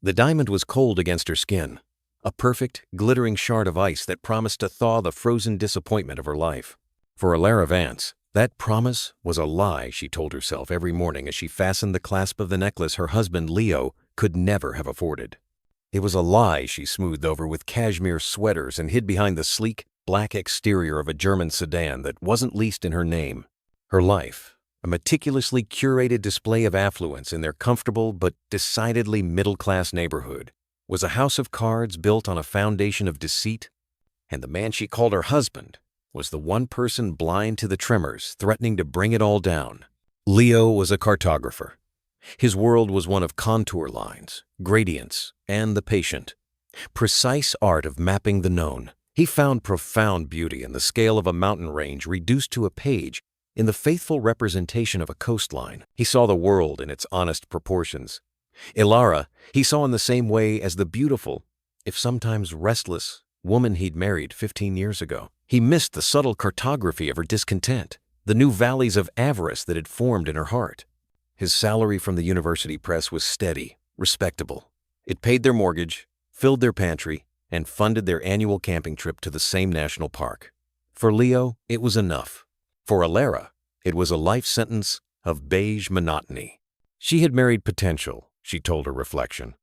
The diamond was cold against her skin, a perfect, glittering shard of ice that promised to thaw the frozen disappointment of her life. For Alara Vance, that promise was a lie, she told herself every morning as she fastened the clasp of the necklace her husband, Leo, could never have afforded. It was a lie she smoothed over with cashmere sweaters and hid behind the sleek, black exterior of a German sedan that wasn't leased in her name. Her life, a meticulously curated display of affluence in their comfortable but decidedly middle-class neighborhood, was a house of cards built on a foundation of deceit, and the man she called her husband was the one person blind to the tremors threatening to bring it all down. Leo was a cartographer. His world was one of contour lines, gradients, and the patient, precise art of mapping the known. He found profound beauty in the scale of a mountain range reduced to a page, in the faithful representation of a coastline. He saw the world in its honest proportions. Alara he saw in the same way as the beautiful, if sometimes restless, woman he'd married 15 years ago. He missed the subtle cartography of her discontent, the new valleys of avarice that had formed in her heart. His salary from the university press was steady, respectable. It paid their mortgage, filled their pantry, and funded their annual camping trip to the same national park. For Leo, it was enough. For Alara, it was a life sentence of beige monotony. She had married potential, she told her reflection.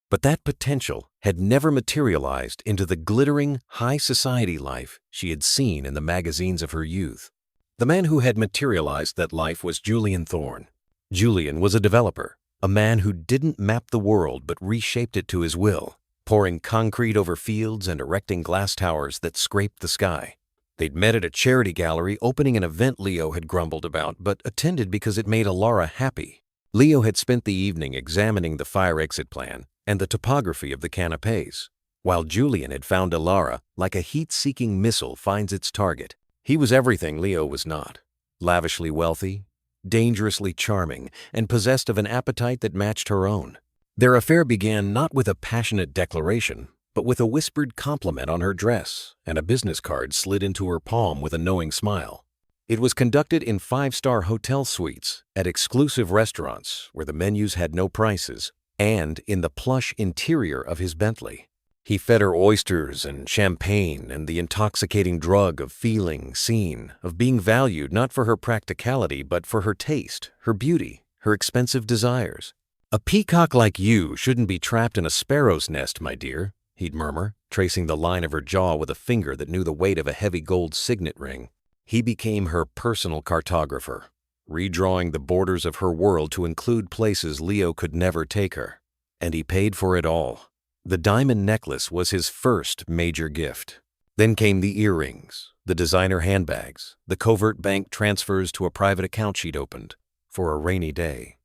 But that potential had never materialized into the glittering, high society life she had seen in the magazines of her youth. The man who had materialized that life was Julian Thorne. Julian was a developer, a man who didn't map the world but reshaped it to his will, pouring concrete over fields and erecting glass towers that scraped the sky. They'd met at a charity gallery opening an event Leo had grumbled about but attended because it made Alara happy. Leo had spent the evening examining the fire exit plan and the topography of the canapes, while Julian had found Alara like a heat-seeking missile finds its target. He was everything Leo was not: lavishly wealthy, dangerously charming, and possessed of an appetite that matched her own. Their affair began not with a passionate declaration, but with a whispered compliment on her dress and a business card slid into her palm with a knowing smile. It was conducted in 5-star hotel suites, at exclusive restaurants where the menus had no prices, and in the plush interior of his Bentley. He fed her oysters and champagne and the intoxicating drug of feeling seen, of being valued not for her practicality but for her taste, her beauty, her expensive desires. "A peacock like you shouldn't be trapped in a sparrow's nest, my dear," he'd murmur, tracing the line of her jaw with a finger that knew the weight of a heavy gold signet ring. He became her personal cartographer, redrawing the borders of her world to include places Leo could never take her. And he paid for it all. The diamond necklace was his first major gift. Then came the earrings, the designer handbags, the covert bank transfers to a private account she'd opened for a rainy day.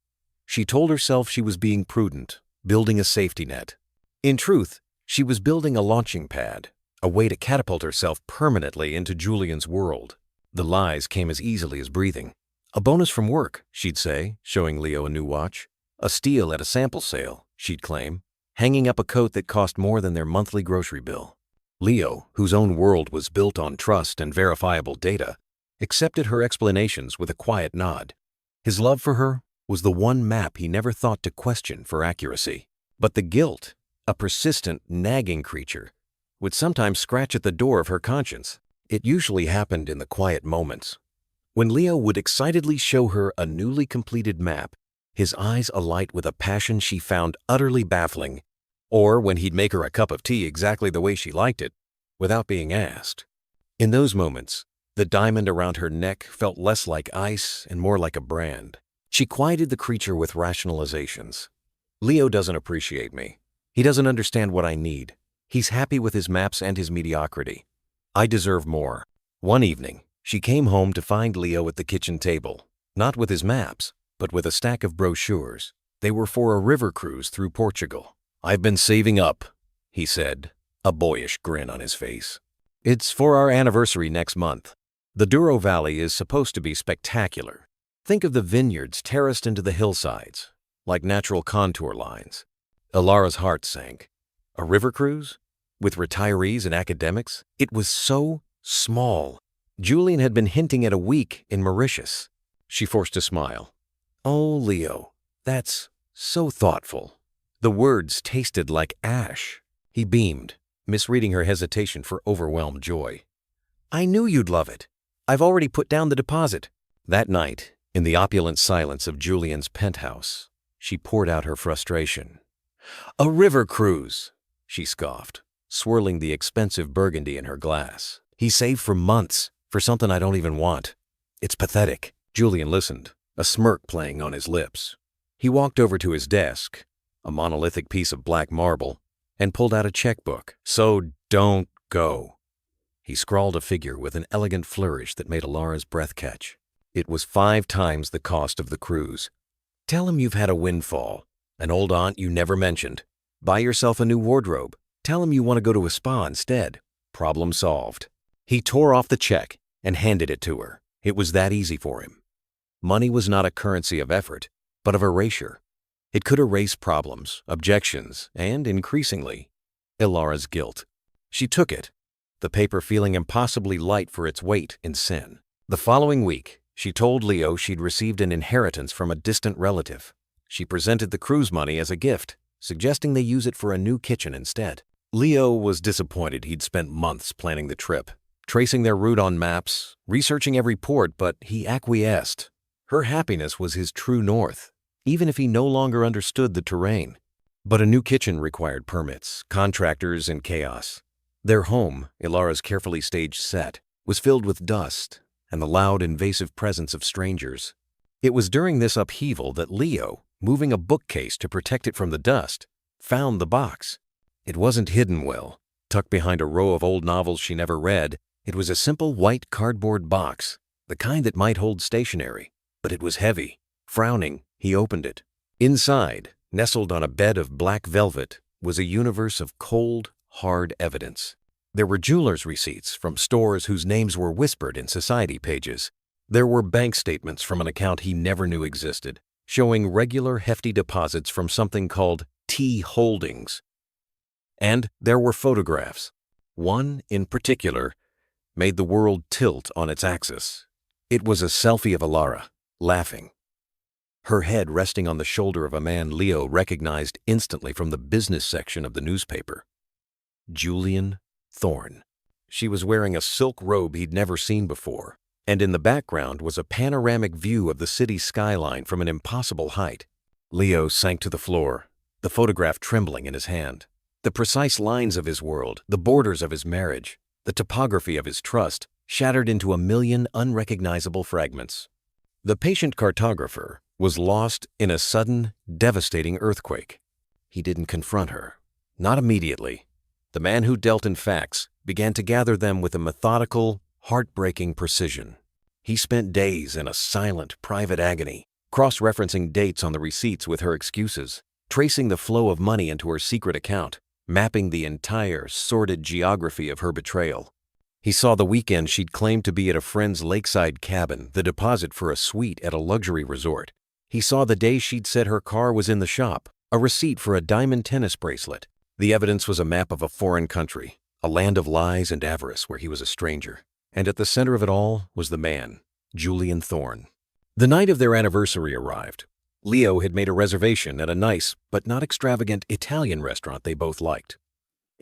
She told herself she was being prudent, building a safety net. In truth, she was building a launching pad, a way to catapult herself permanently into Julian's world. The lies came as easily as breathing. "A bonus from work," she'd say, showing Leo a new watch. "A steal at a sample sale," she'd claim, hanging up a coat that cost more than their monthly grocery bill. Leo, whose own world was built on trust and verifiable data, accepted her explanations with a quiet nod. His love for her was the one map he never thought to question for accuracy. But the guilt, a persistent, nagging creature, would sometimes scratch at the door of her conscience. It usually happened in the quiet moments, when Leo would excitedly show her a newly completed map, his eyes alight with a passion she found utterly baffling, or when he'd make her a cup of tea exactly the way she liked it, without being asked. In those moments, the diamond around her neck felt less like ice and more like a brand. She quieted the creature with rationalizations. "Leo doesn't appreciate me. He doesn't understand what I need. He's happy with his maps and his mediocrity. I deserve more." One evening, she came home to find Leo at the kitchen table, not with his maps, but with a stack of brochures. They were for a river cruise through Portugal. "I've been saving up," he said, a boyish grin on his face. "It's for our anniversary next month. The Douro Valley is supposed to be spectacular. Think of the vineyards terraced into the hillsides, like natural contour lines." Alara's heart sank. A river cruise? With retirees and academics? It was so small. Julian had been hinting at a week in Mauritius. She forced a smile. "Oh, Leo, that's so thoughtful. The words tasted like ash. He beamed, misreading her hesitation for overwhelmed joy. "I knew you'd love it. I've already put down the deposit." That night, in the opulent silence of Julian's penthouse, she poured out her frustration. "A river cruise," she scoffed, swirling the expensive burgundy in her glass. "He saved for months, for something I don't even want. It's pathetic." Julian listened, a smirk playing on his lips. He walked over to his desk, a monolithic piece of black marble, and pulled out a checkbook. "So don't go." He scrawled a figure with an elegant flourish that made Ilara's breath catch. It was 5 times the cost of the cruise. "Tell him you've had a windfall, an old aunt you never mentioned. Buy yourself a new wardrobe. Tell him you want to go to a spa instead. Problem solved." He tore off the check and handed it to her. It was that easy for him. Money was not a currency of effort, but of erasure. It could erase problems, objections, and, increasingly, Ilara's guilt. She took it, the paper feeling impossibly light for its weight in sin. The following week, she told Leo she'd received an inheritance from a distant relative. She presented the cruise money as a gift, suggesting they use it for a new kitchen instead. Leo was disappointed he'd spent months planning the trip, tracing their route on maps, researching every port, but he acquiesced. Her happiness was his true north, even if he no longer understood the terrain. But a new kitchen required permits, contractors, and chaos. Their home, Ilara's carefully staged set, was filled with dust and the loud, invasive presence of strangers. It was during this upheaval that Leo, moving a bookcase to protect it from the dust, found the box. It wasn't hidden well. Tucked behind a row of old novels she never read, it was a simple white cardboard box, the kind that might hold stationery. But it was heavy. Frowning, he opened it. Inside, nestled on a bed of black velvet, was a universe of cold, hard evidence. There were jeweler's receipts from stores whose names were whispered in society pages. There were bank statements from an account he never knew existed, showing regular hefty deposits from something called T Holdings. And there were photographs. One, in particular, made the world tilt on its axis. It was a selfie of Ilara, laughing, her head resting on the shoulder of a man Leo recognized instantly from the business section of the newspaper. Julian Thorne. She was wearing a silk robe he'd never seen before, and in the background was a panoramic view of the city skyline from an impossible height. Leo sank to the floor, the photograph trembling in his hand. The precise lines of his world, the borders of his marriage, the topography of his trust, shattered into a million unrecognizable fragments. The patient cartographer was lost in a sudden, devastating earthquake. He didn't confront her. Not immediately. The man who dealt in facts began to gather them with a methodical, heartbreaking precision. He spent days in a silent, private agony, cross-referencing dates on the receipts with her excuses, tracing the flow of money into her secret account, mapping the entire, sordid geography of her betrayal. He saw the weekend she'd claimed to be at a friend's lakeside cabin, the deposit for a suite at a luxury resort. He saw the day she'd said her car was in the shop, a receipt for a diamond tennis bracelet. The evidence was a map of a foreign country, a land of lies and avarice where he was a stranger. And at the center of it all was the man, Julian Thorne. The night of their anniversary arrived. Leo had made a reservation at a nice, but not extravagant, Italian restaurant they both liked.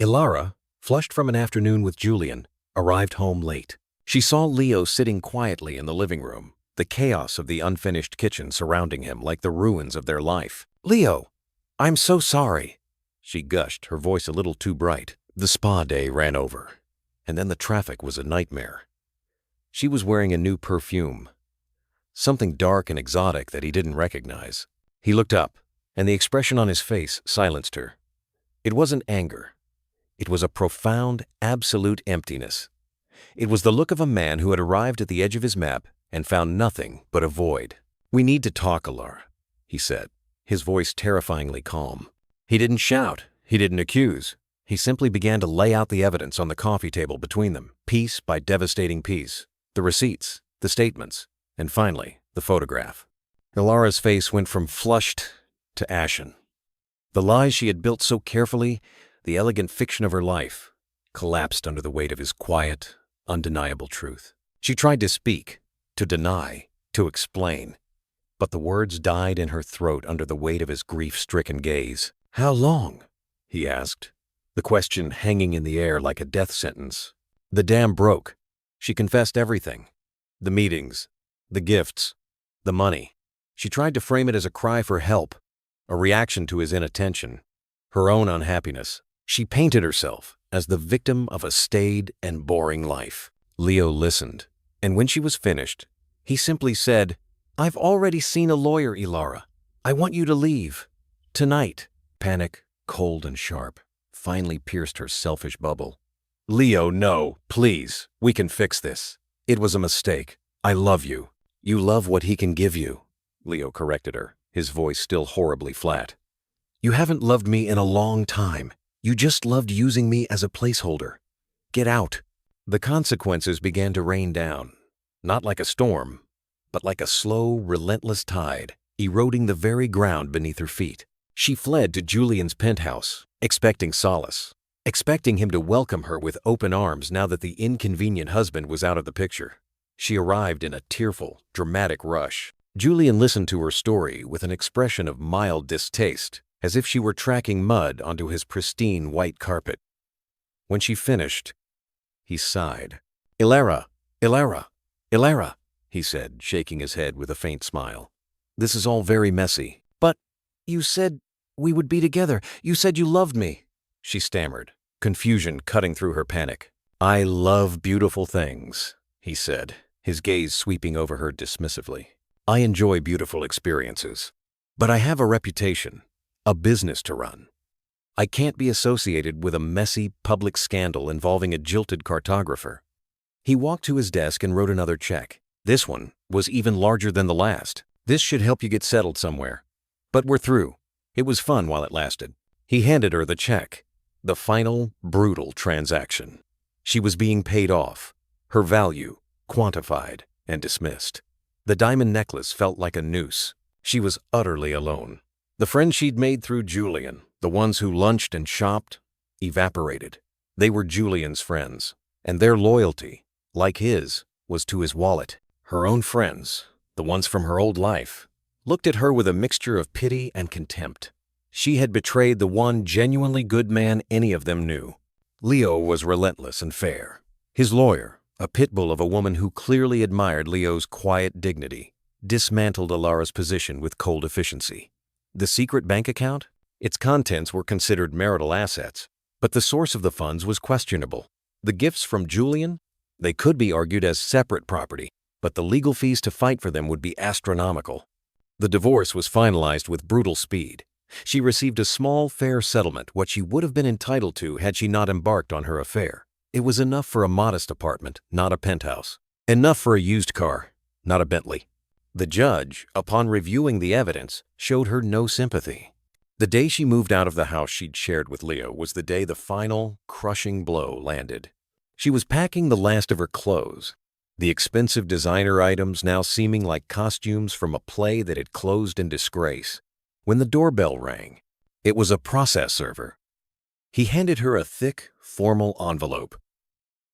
Ilara, flushed from an afternoon with Julian, arrived home late. She saw Leo sitting quietly in the living room, the chaos of the unfinished kitchen surrounding him like the ruins of their life. "Leo, I'm so sorry," she gushed, her voice a little too bright. The spa day ran over, and then the traffic was a nightmare. She was wearing a new perfume, something dark and exotic that he didn't recognize. He looked up, and the expression on his face silenced her. It wasn't anger. It was a profound, absolute emptiness. It was the look of a man who had arrived at the edge of his map and found nothing but a void. "We need to talk, Ilara," he said, his voice terrifyingly calm. He didn't shout. He didn't accuse. He simply began to lay out the evidence on the coffee table between them, piece by devastating piece. The receipts, the statements, and finally, the photograph. Ilara's face went from flushed to ashen. The lies she had built so carefully, the elegant fiction of her life, collapsed under the weight of his quiet, undeniable truth. She tried to speak, to deny, to explain, but the words died in her throat under the weight of his grief-stricken gaze. "How long?" he asked, the question hanging in the air like a death sentence. The dam broke. She confessed everything. The meetings, the gifts, the money. She tried to frame it as a cry for help, a reaction to his inattention, her own unhappiness. She painted herself as the victim of a staid and boring life. Leo listened, and when she was finished, he simply said, "I've already seen a lawyer, Ilara. I want you to leave. Tonight." Panic, cold and sharp, finally pierced her selfish bubble. "Leo, no, please. We can fix this. It was a mistake. I love you." "You love what he can give you," Leo corrected her, his voice still horribly flat. "You haven't loved me in a long time. You just loved using me as a placeholder. Get out." The consequences began to rain down, not like a storm, but like a slow, relentless tide, eroding the very ground beneath her feet. She fled to Julian's penthouse, expecting solace, expecting him to welcome her with open arms now that the inconvenient husband was out of the picture. She arrived in a tearful, dramatic rush. Julian listened to her story with an expression of mild distaste, as if she were tracking mud onto his pristine white carpet. When she finished, he sighed. "Ilara, Ilara, Ilara," he said, shaking his head with a faint smile. "This is all very messy." "But you said we would be together. You said you loved me," she stammered, confusion cutting through her panic. "I love beautiful things," he said, his gaze sweeping over her dismissively. "I enjoy beautiful experiences. But I have a reputation, a business to run. I can't be associated with a messy public scandal involving a jilted cartographer." He walked to his desk and wrote another check. This one was even larger than the last. "This should help you get settled somewhere. But we're through. It was fun while it lasted." He handed her the check, the final, brutal transaction. She was being paid off, her value quantified and dismissed. The diamond necklace felt like a noose. She was utterly alone. The friends she'd made through Julian, the ones who lunched and shopped, evaporated. They were Julian's friends, and their loyalty, like his, was to his wallet. Her own friends, the ones from her old life, looked at her with a mixture of pity and contempt. She had betrayed the one genuinely good man any of them knew. Leo was relentless and fair. His lawyer, a pit bull of a woman who clearly admired Leo's quiet dignity, dismantled Ilara's position with cold efficiency. The secret bank account? Its contents were considered marital assets, but the source of the funds was questionable. The gifts from Julian? They could be argued as separate property, but the legal fees to fight for them would be astronomical. The divorce was finalized with brutal speed. She received a small, fair settlement, what she would have been entitled to had she not embarked on her affair. It was enough for a modest apartment, not a penthouse. Enough for a used car, not a Bentley. The judge, upon reviewing the evidence, showed her no sympathy. The day she moved out of the house she'd shared with Leo was the day the final, crushing blow landed. She was packing the last of her clothes, the expensive designer items now seeming like costumes from a play that had closed in disgrace, when the doorbell rang. It was a process server. He handed her a thick, formal envelope.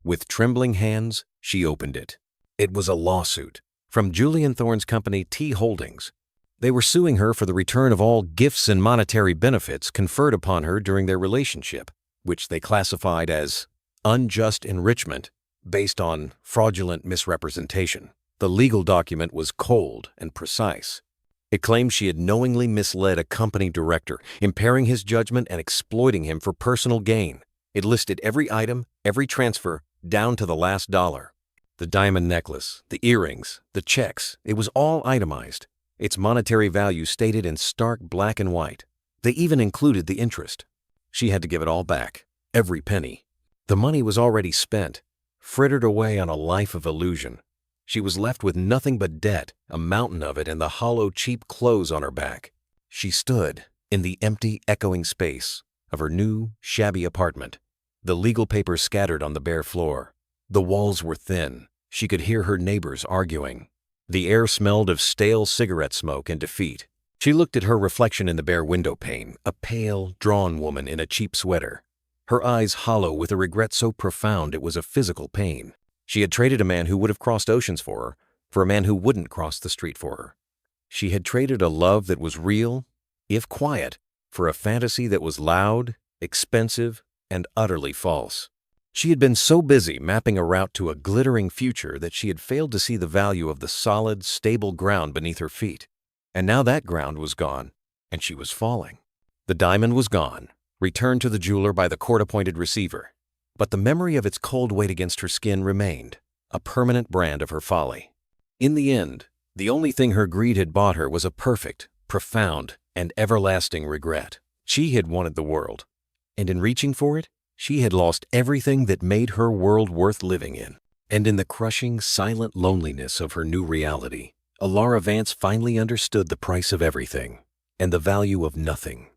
With trembling hands, she opened it. It was a lawsuit from Julian Thorne's company T Holdings. They were suing her for the return of all gifts and monetary benefits conferred upon her during their relationship, which they classified as unjust enrichment based on fraudulent misrepresentation. The legal document was cold and precise. It claimed she had knowingly misled a company director, impairing his judgment and exploiting him for personal gain. It listed every item, every transfer, down to the last dollar. The diamond necklace, the earrings, the checks, it was all itemized. Its monetary value stated in stark black and white. They even included the interest. She had to give it all back, every penny. The money was already spent, frittered away on a life of illusion. She was left with nothing but debt, a mountain of it, and the hollow, cheap clothes on her back. She stood in the empty, echoing space of her new, shabby apartment, the legal papers scattered on the bare floor. The walls were thin. She could hear her neighbors arguing. The air smelled of stale cigarette smoke and defeat. She looked at her reflection in the bare window pane, a pale, drawn woman in a cheap sweater, her eyes hollow with a regret so profound it was a physical pain. She had traded a man who would have crossed oceans for a man who wouldn't cross the street for her. She had traded a love that was real, if quiet, for a fantasy that was loud, expensive, and utterly false. She had been so busy mapping a route to a glittering future that she had failed to see the value of the solid, stable ground beneath her feet. And now that ground was gone, and she was falling. The diamond was gone, returned to the jeweler by the court-appointed receiver. But the memory of its cold weight against her skin remained, a permanent brand of her folly. In the end, the only thing her greed had bought her was a perfect, profound, and everlasting regret. She had wanted the world, and in reaching for it, she had lost everything that made her world worth living in. And in the crushing, silent loneliness of her new reality, Alara Vance finally understood the price of everything and the value of nothing.